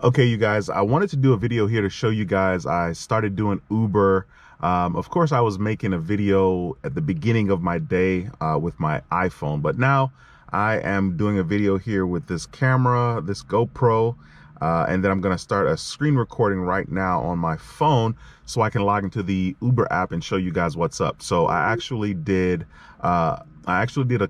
Okay, you guys, I wanted to do a video here to show you guys I started doing Uber. Of course, I was making a video at the beginning of my day with my iPhone, but now I am doing a video here with this camera, this GoPro, and then I'm going to start a screen recording right now on my phone so I can log into the Uber app and show you guys what's up. So I actually did a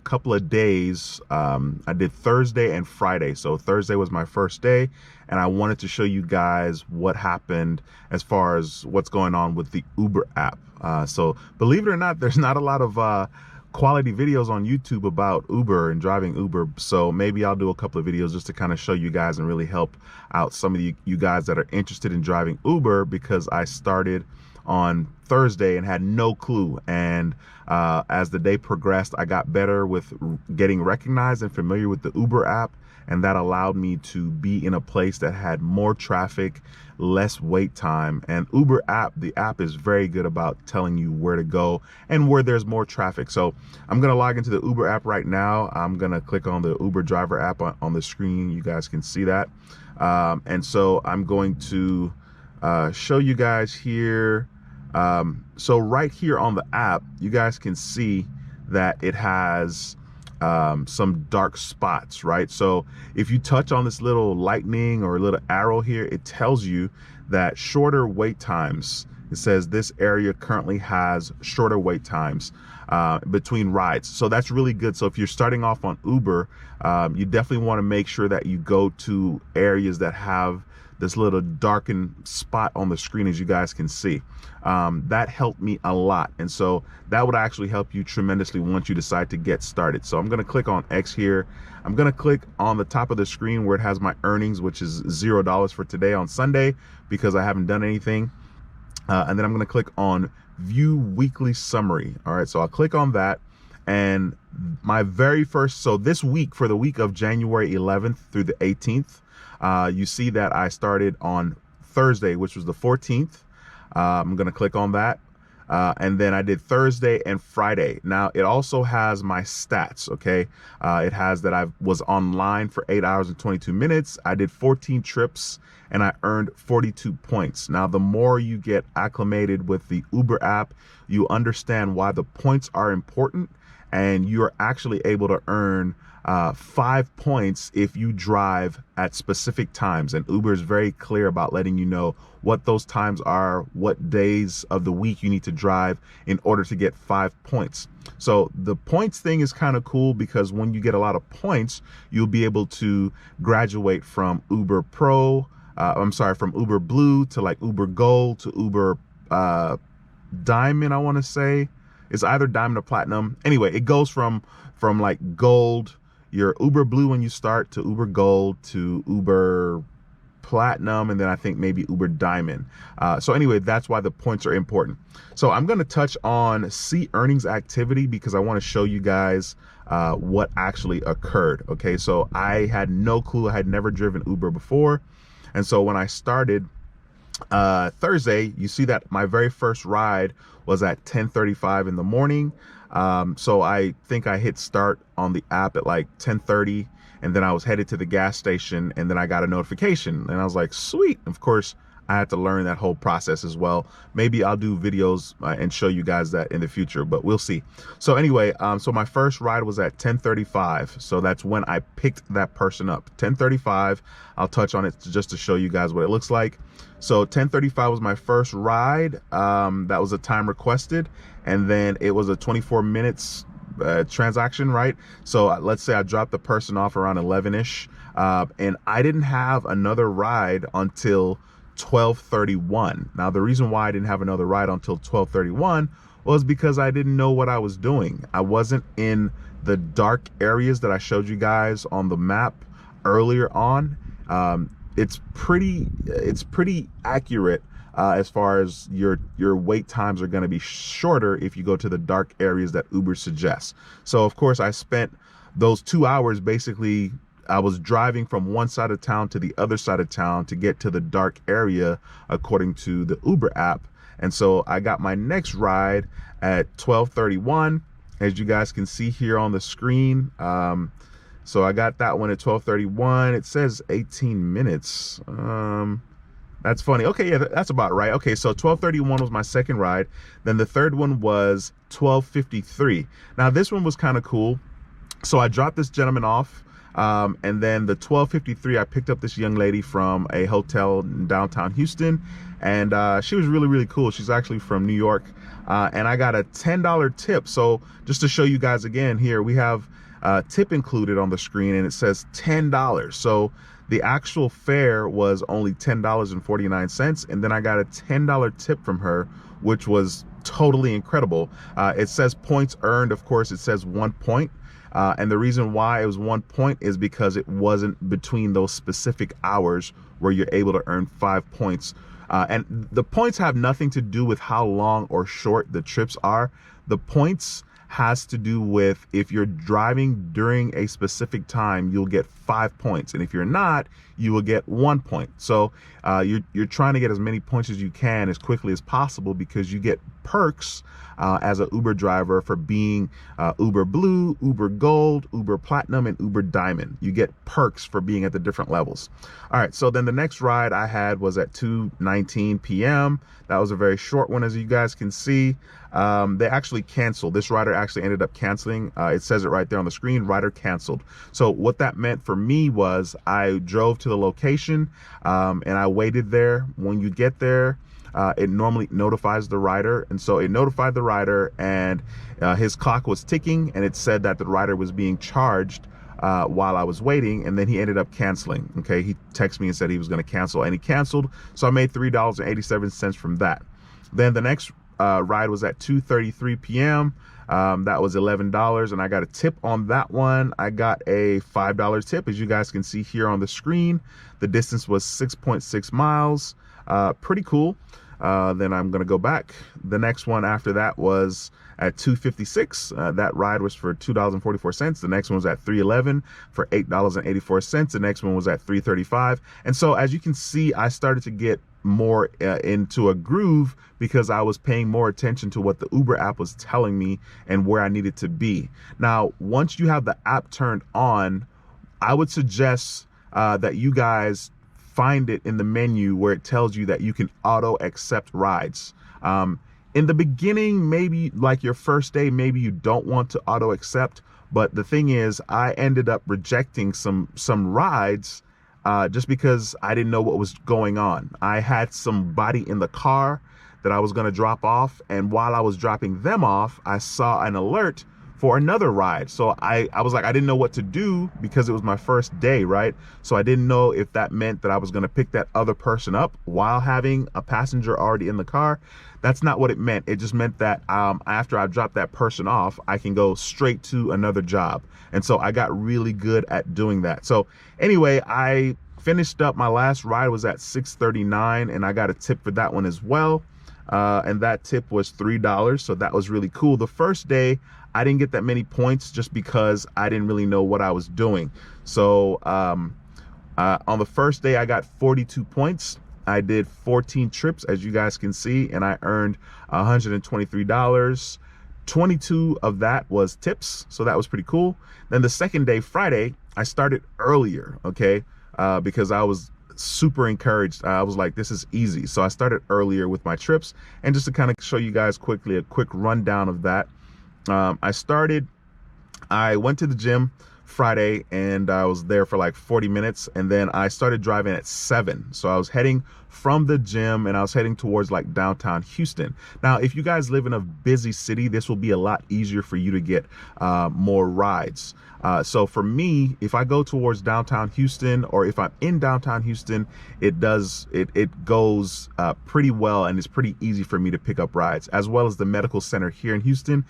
couple of days. I did Thursday and Friday. So Thursday was my first day, and I wanted to show you guys what happened as far as what's going on with the Uber app. So believe it or not, there's not a lot of quality videos on YouTube about Uber and driving Uber. So maybe I'll do a couple of videos just to kind of show you guys and really help out some of you guys that are interested in driving Uber, because I started on Thursday and had no clue. And as the day progressed, I got better with getting recognized and familiar with the Uber app. And that allowed me to be in a place that had more traffic, less wait time. And Uber app, the app is very good about telling you where to go and where there's more traffic. So I'm going to log into the Uber app right now. I'm going to click on the Uber driver app on the screen. You guys can see that. And so I'm going to show you guys here. So right here on the app, you guys can see that it has some dark spots, right? So if you touch on this little lightning or a little arrow here, it tells you that shorter wait times. It says this area currently has shorter wait times between rides. So that's really good. So if you're starting off on Uber, you definitely want to make sure that you go to areas that have this little darkened spot on the screen, as you guys can see. That helped me a lot. And so that would actually help you tremendously once you decide to get started. So I'm going to click on X here. I'm going to click on the top of the screen where it has my earnings, which is $0 for today on Sunday, because I haven't done anything. And then I'm going to click on View Weekly Summary. All right, so I'll click on that. And my very first, so this week, for the week of January 11th through the 18th, you see that I started on Thursday, which was the 14th. I'm going to click on that. And then I did Thursday and Friday. Now it also has my stats. Okay. It has that I was online for 8 hours and 22 minutes. I did 14 trips and I earned 42 points. Now, the more you get acclimated with the Uber app, you understand why the points are important, and you're actually able to earn 5 points if you drive at specific times. And Uber is very clear about letting you know what those times are, what days of the week you need to drive in order to get 5 points. So the points thing is kind of cool, because when you get a lot of points, you'll be able to graduate from Uber Pro, from Uber Blue to like Uber Gold to Uber Diamond, I want to say. It's either Diamond or Platinum. Anyway, it goes from like Gold, your Uber Blue when you start, to Uber Gold, to Uber Platinum, and then I think maybe Uber Diamond. So anyway, that's why the points are important. So I'm going to touch on See Earnings Activity, because I want to show you guys what actually occurred. Okay, so I had no clue. I had never driven Uber before. And so when I started Thursday, you see that my very first ride was at 10:35 in the morning. So I think I hit start on the app at like 10:30, and then I was headed to the gas station, and then I got a notification, and I was like, sweet. Of course, I had to learn that whole process as well. Maybe I'll do videos and show you guys that in the future, but we'll see. So anyway, so my first ride was at 10:35. So that's when I picked that person up. 10:35. I'll touch on it just to show you guys what it looks like. So 10:35 was my first ride. That was a time requested, and then it was a 24 minutes transaction, right? So let's say I dropped the person off around 11ish, and I didn't have another ride until 12:31. Now, the reason why I didn't have another ride until 12:31 was because I didn't know what I was doing. I wasn't in the dark areas that I showed you guys on the map earlier on. It's pretty accurate as far as your wait times are going to be shorter if you go to the dark areas that Uber suggests. So of course, I spent those 2 hours basically. I was driving from one side of town to the other side of town to get to the dark area according to the Uber app. And so I got my next ride at 12:31, as you guys can see here on the screen. So I got that one at 12:31. It says 18 minutes. That's funny. Okay, yeah, that's about right. Okay, so 12:31 was my second ride. Then the third one was 12:53. Now this one was kind of cool. So I dropped this gentleman off, and then the 12:53, I picked up this young lady from a hotel in downtown Houston, and she was really, really cool. She's actually from New York, and I got a $10 tip. So just to show you guys again, here we have tip included on the screen, and it says $10. So the actual fare was only $10.49, and then I got a $10 tip from her, which was totally incredible. It says points earned. Of course, it says 1 point. And the reason why it was 1 point is because it wasn't between those specific hours where you're able to earn 5 points. And the points have nothing to do with how long or short the trips are. The points has to do with if you're driving during a specific time, you'll get 5 points. And if you're not, you will get 1 point. So you're trying to get as many points as you can as quickly as possible, because you get perks as an Uber driver for being Uber Blue, Uber Gold, Uber Platinum, and Uber Diamond. You get perks for being at the different levels. All right, so then the next ride I had was at 2:19 p.m. That was a very short one, as you guys can see. They actually canceled. This rider actually ended up canceling. It says it right there on the screen, rider canceled. So what that meant for me was I drove to the location and I waited there. When you get there, it normally notifies the rider. And so it notified the rider, and his clock was ticking, and it said that the rider was being charged while I was waiting, and then he ended up canceling. Okay, he texted me and said he was going to cancel, and he canceled. So I made $3.87 from that. Then the next ride was at 2:33 p.m. That was $11, and I got a tip on that one. I got a $5 tip, as you guys can see here on the screen. The distance was 6.6 miles. Pretty cool. Then I'm gonna go back. The next one after that was at 2:56. That ride was for $2.44. The next one was at 3:11 for $8.84. The next one was at 3:35. And so as you can see, I started to get more into a groove because I was paying more attention to what the Uber app was telling me and where I needed to be. Now, once you have the app turned on, I would suggest that you guys find it in the menu where it tells you that you can auto accept rides. In the beginning, maybe like your first day, maybe you don't want to auto accept, but the thing is, I ended up rejecting some rides just because I didn't know what was going on. I had somebody in the car that I was going to drop off, and while I was dropping them off, I saw an alert for another ride. So I was like, I didn't know what to do because it was my first day, right? So I didn't know if that meant that I was going to pick that other person up while having a passenger already in the car. That's not what it meant. It just meant that after I dropped that person off, I can go straight to another job. And so I got really good at doing that. So anyway, I finished up. My last ride was at 6:39, and I got a tip for that one as well. And that tip was $3. So that was really cool. The first day, I didn't get that many points just because I didn't really know what I was doing. So on the first day, I got 42 points. I did 14 trips, as you guys can see, and I earned $123. 22 of that was tips, so that was pretty cool. Then the second day, Friday, I started earlier, okay, because I was super encouraged. I was like, this is easy. So I started earlier with my trips. And just to kind of show you guys quickly a quick rundown of that, I went to the gym Friday, and I was there for like 40 minutes, and then I started driving at 7. So I was heading from the gym, and I was heading towards like downtown Houston. Now, if you guys live in a busy city, this will be a lot easier for you to get more rides. So for me, if I go towards downtown Houston, or if I'm in downtown Houston, it goes pretty well, and it's pretty easy for me to pick up rides, as well as the medical center here in Houston.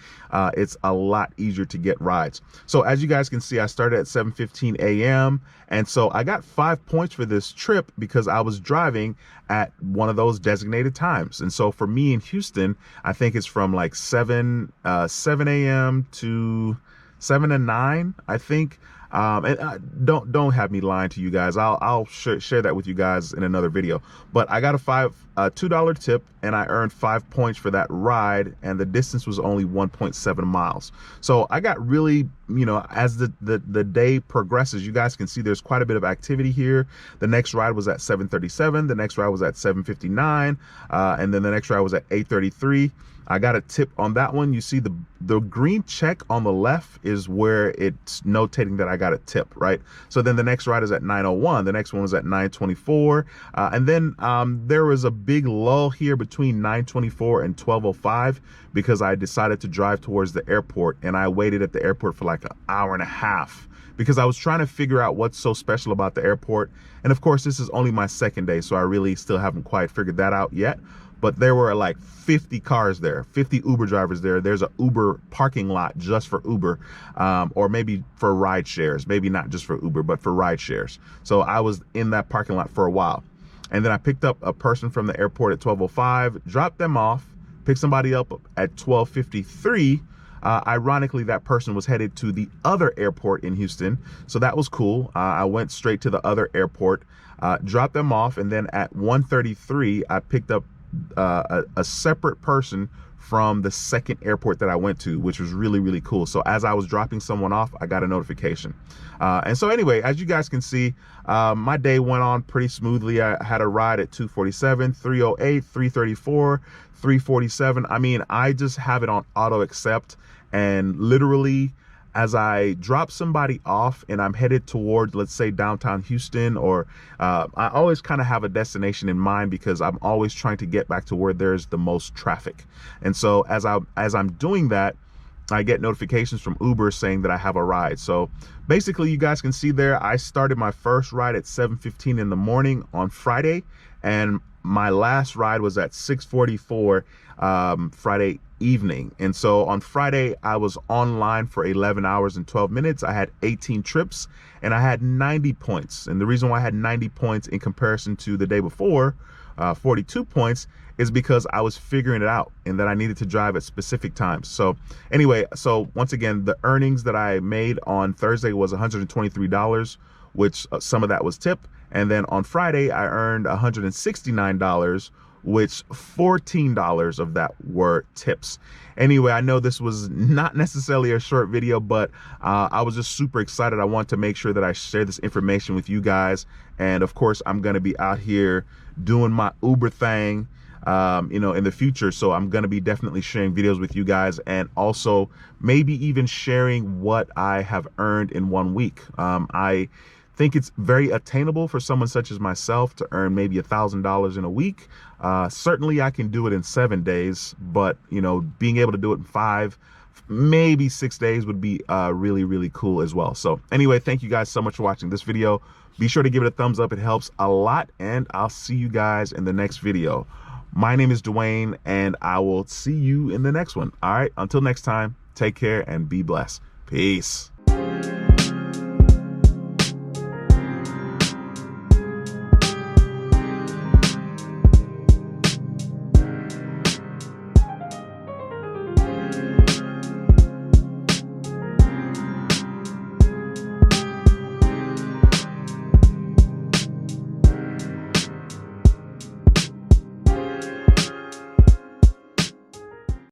It's a lot easier to get rides. So as you guys can see, I started at 7:15 a.m. And so I got 5 points for this trip because I was driving at one of those designated times. And so for me in Houston, I think it's from like 7 a.m. to 7 to 9, I think. And don't have me lying to you guys. I'll share that with you guys in another video. But I got a $2 tip, and I earned 5 points for that ride, and the distance was only 1.7 miles. So I got really you know, as the day progresses, you guys can see there's quite a bit of activity here. The next ride was at 7:37. The next ride was at 7:59. And then the next ride was at 8:33. I got a tip on that one. You see the green check on the left is where it's notating that I got a tip, right? So then the next ride is at 9:01. The next one was at 9:24. And then there was a big lull here between 9:24 and 12:05 because I decided to drive towards the airport, and I waited at the airport for like an hour and a half because I was trying to figure out what's so special about the airport. And of course, this is only my second day, so I really still haven't quite figured that out yet. But there were like 50 cars there, 50 Uber drivers there. There's an Uber parking lot just for Uber, or maybe for ride shares, maybe not just for Uber, but for ride shares. So I was in that parking lot for a while. And then I picked up a person from the airport at 12:05, dropped them off, picked somebody up at 12:53. Ironically, that person was headed to the other airport in Houston. So that was cool. I went straight to the other airport, dropped them off. And then at 1:33, I picked up a separate person from the second airport that I went to, which was really, really cool. So as I was dropping someone off, I got a notification. And so anyway, as you guys can see, my day went on pretty smoothly. I had a ride at 2:47, 3:08, 3:34, 3:47. I mean, I just have it on auto accept, and literally as I drop somebody off and I'm headed toward, let's say, downtown Houston, or I always kind of have a destination in mind because I'm always trying to get back to where there's the most traffic. And so as I'm doing that, I get notifications from Uber saying that I have a ride. So basically, you guys can see there, I started my first ride at 7:15 in the morning on Friday, and my last ride was at 6:44 Friday evening. And so on Friday, I was online for 11 hours and 12 minutes. I had 18 trips and I had 90 points. And the reason why I had 90 points in comparison to the day before, 42 points, is because I was figuring it out and that I needed to drive at specific times. So anyway, so once again, the earnings that I made on Thursday was $123, which some of that was tip. And then on Friday, I earned $169, which $14 of that were tips. Anyway, I know this was not necessarily a short video, but I was just super excited. I want to make sure that I share this information with you guys. And of course, I'm going to be out here doing my Uber thing, you know, in the future. So I'm going to be definitely sharing videos with you guys, and also maybe even sharing what I have earned in 1 week. I think it's very attainable for someone such as myself to earn maybe $1,000 in a week. Certainly I can do it in 7 days, but you know, being able to do it in 5, maybe 6 days would be really, really cool as well. So anyway, thank you guys so much for watching this video. Be sure to give it a thumbs up. It helps a lot, and I'll see you guys in the next video. My name is Duane, and I will see you in the next one. All right, until next time, take care and be blessed. Peace.